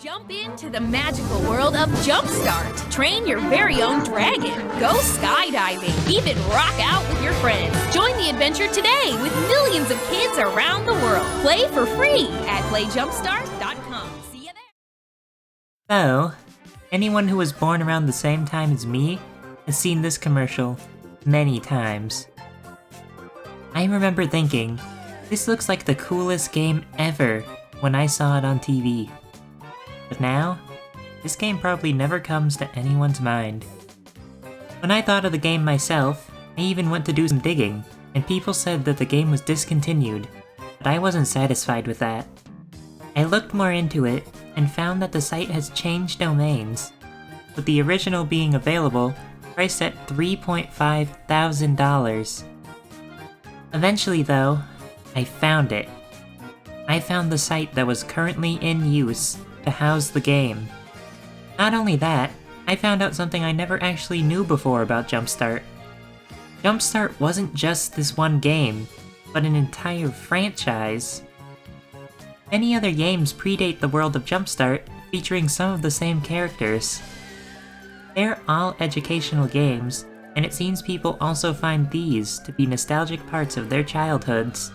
Jump into the magical world of Jumpstart. Train your very own dragon. Go skydiving. Even rock out with your friends. Join the adventure today with millions of kids around the world. Play for free at playjumpstart.com. See you there. So, anyone who was born around the same time as me has seen this commercial many times. I remember thinking, this looks like the coolest game ever when I saw it on TV. But now, this game probably never comes to anyone's mind. When I thought of the game myself, I even went to do some digging, and people said that the game was discontinued, but I wasn't satisfied with that. I looked more into it, and found that the site has changed domains, with the original being available, priced at $3,500. Eventually though, I found it. I found the site that was currently in use to house the game. Not only that, I found out something I never actually knew before about Jumpstart. Jumpstart wasn't just this one game, but an entire franchise. Many other games predate the world of Jumpstart, featuring some of the same characters. They're all educational games, and it seems people also find these to be nostalgic parts of their childhoods.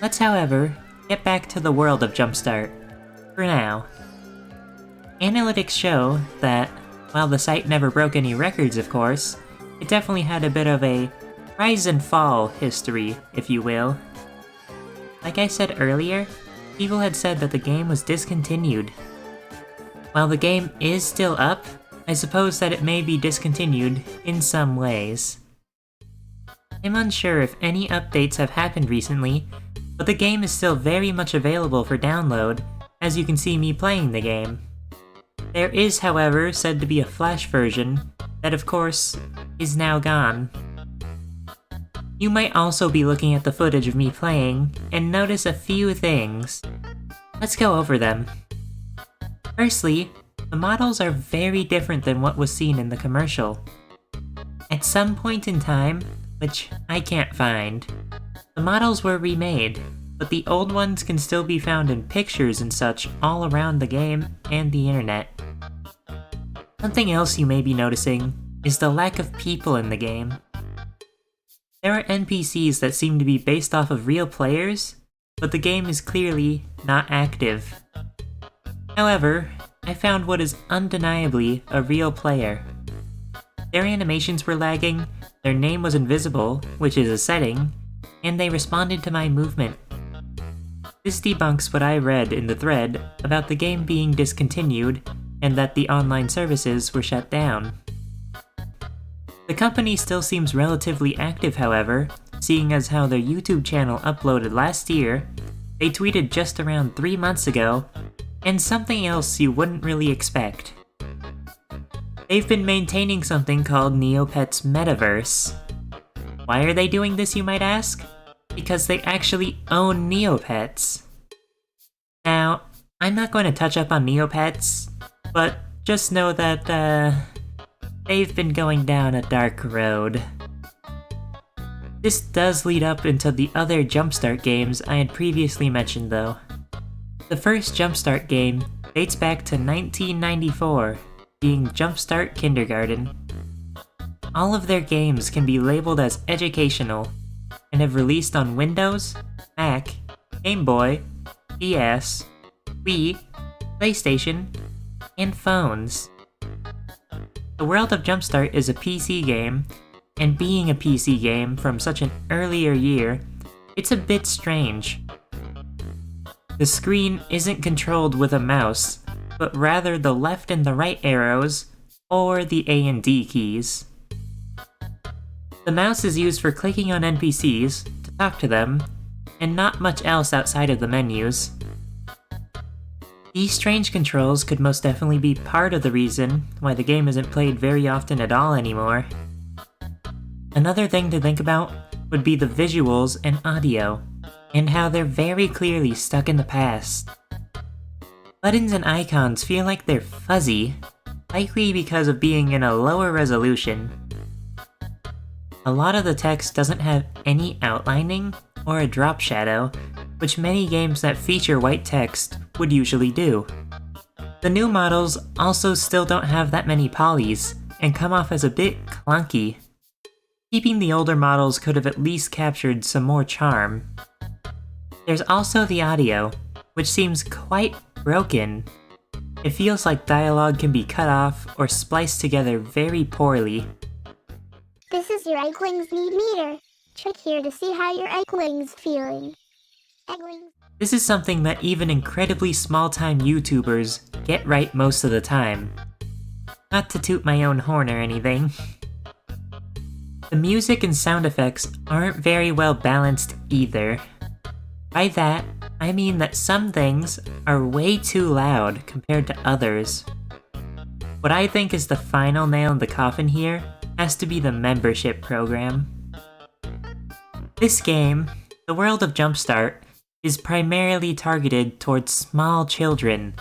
Let's, however, get back to the world of Jumpstart. For now. Analytics show that, while the site never broke any records of course, it definitely had a bit of a rise and fall history, if you will. Like I said earlier, people had said that the game was discontinued. While the game is still up, I suppose that it may be discontinued in some ways. I'm unsure if any updates have happened recently, but the game is still very much available for download, as you can see me playing the game. There is, however, said to be a Flash version that, of course, is now gone. You might also be looking at the footage of me playing and notice a few things. Let's go over them. Firstly, the models are very different than what was seen in the commercial. At some point in time, which I can't find, the models were remade, but the old ones can still be found in pictures and such all around the game and the internet. Something else you may be noticing is the lack of people in the game. There are NPCs that seem to be based off of real players, but the game is clearly not active. However, I found what is undeniably a real player. Their animations were lagging, their name was invisible, which is a setting, and they responded to my movement. This debunks what I read in the thread about the game being discontinued and that the online services were shut down. The company still seems relatively active, however, seeing as how their YouTube channel uploaded last year, they tweeted just around 3 months ago, and something else you wouldn't really expect. They've been maintaining something called Neopets Metaverse. Why are they doing this, you might ask? Because they actually own Neopets. Now, I'm not going to touch up on Neopets, but just know that, they've been going down a dark road. This does lead up into the other Jumpstart games I had previously mentioned though. The first Jumpstart game dates back to 1994, being Jumpstart Kindergarten. All of their games can be labeled as educational, and have released on Windows, Mac, Game Boy, DS, Wii, PlayStation, and phones. The world of Jumpstart is a PC game, and being a PC game from such an earlier year, it's a bit strange. The screen isn't controlled with a mouse, but rather the left and the right arrows, or the A and D keys. The mouse is used for clicking on NPCs, to talk to them, and not much else outside of the menus. These strange controls could most definitely be part of the reason why the game isn't played very often at all anymore. Another thing to think about would be the visuals and audio, and how they're very clearly stuck in the past. Buttons and icons feel like they're fuzzy, likely because of being in a lower resolution. A lot of the text doesn't have any outlining or a drop shadow, which many games that feature white text would usually do. The new models also still don't have that many polys, and come off as a bit clunky. Keeping the older models could have at least captured some more charm. There's also the audio, which seems quite broken. It feels like dialogue can be cut off or spliced together very poorly. This is your Eggling's need meter. Check here to see how your Eggling's feeling. Egglings. This is something that even incredibly small-time YouTubers get right most of the time. Not to toot my own horn or anything. The music and sound effects aren't very well balanced either. By that, I mean that some things are way too loud compared to others. What I think is the final nail in the coffin here has to be the membership program. This game, the world of Jumpstart, is primarily targeted towards small children,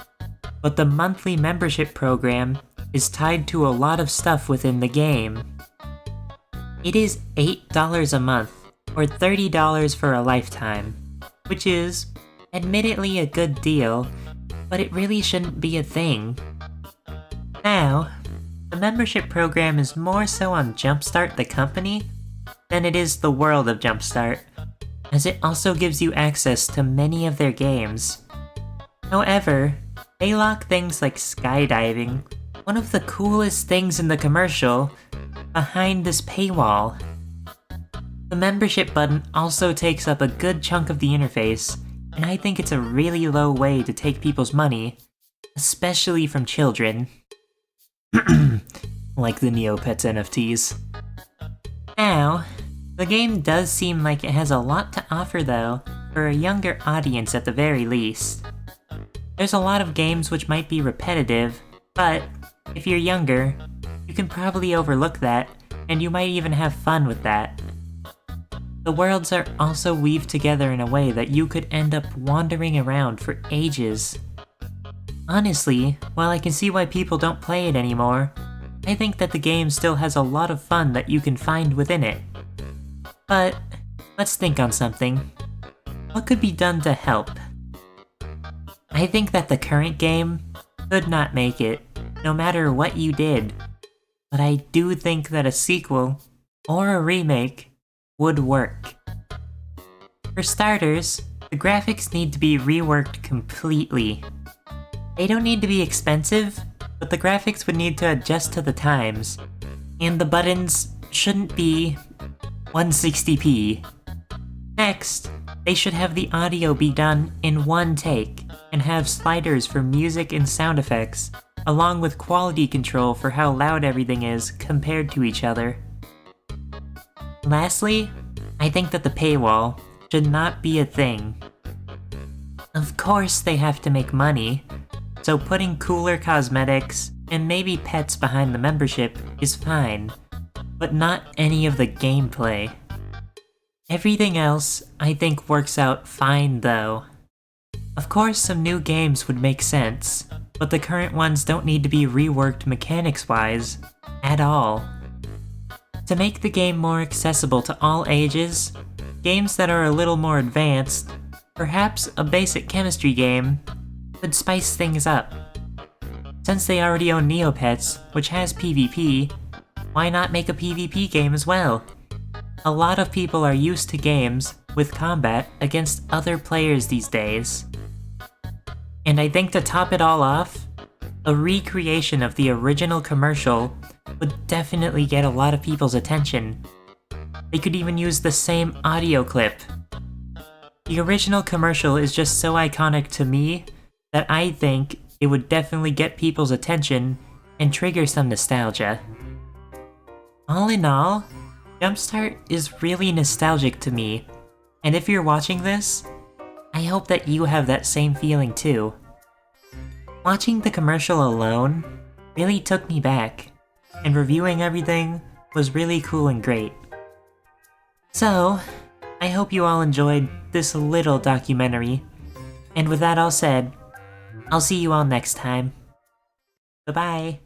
but the monthly membership program is tied to a lot of stuff within the game. It is $8 a month, or $30 for a lifetime, which is, admittedly, a good deal, but it really shouldn't be a thing. Now, the membership program is more so on Jumpstart the company than it is the world of Jumpstart, as it also gives you access to many of their games. However, they lock things like skydiving, one of the coolest things in the commercial, behind this paywall. The membership button also takes up a good chunk of the interface, and I think it's a really low way to take people's money, especially from children. Like the Neopets NFTs. Now, the game does seem like it has a lot to offer though, for a younger audience at the very least. There's a lot of games which might be repetitive, but if you're younger, you can probably overlook that, and you might even have fun with that. The worlds are also weaved together in a way that you could end up wandering around for ages. Honestly, while I can see why people don't play it anymore, I think that the game still has a lot of fun that you can find within it. But, let's think on something. What could be done to help? I think that the current game could not make it, no matter what you did. But I do think that a sequel, or a remake, would work. For starters, the graphics need to be reworked completely. They don't need to be expensive, but the graphics would need to adjust to the times, and the buttons shouldn't be 160p. Next, they should have the audio be done in one take, and have sliders for music and sound effects, along with quality control for how loud everything is compared to each other. Lastly, I think that the paywall should not be a thing. Of course they have to make money, so putting cooler cosmetics and maybe pets behind the membership is fine, but not any of the gameplay. Everything else, I think, works out fine though. Of course, some new games would make sense, but the current ones don't need to be reworked mechanics-wise at all. To make the game more accessible to all ages, games that are a little more advanced, perhaps a basic chemistry game, could spice things up. Since they already own Neopets, which has PvP, why not make a PvP game as well? A lot of people are used to games with combat against other players these days. And I think to top it all off, a recreation of the original commercial would definitely get a lot of people's attention. They could even use the same audio clip. The original commercial is just so iconic to me that I think it would definitely get people's attention and trigger some nostalgia. All in all, Jumpstart is really nostalgic to me, and if you're watching this, I hope that you have that same feeling too. Watching the commercial alone really took me back, and reviewing everything was really cool and great. So, I hope you all enjoyed this little documentary, and with that all said, I'll see you all next time. Bye-bye!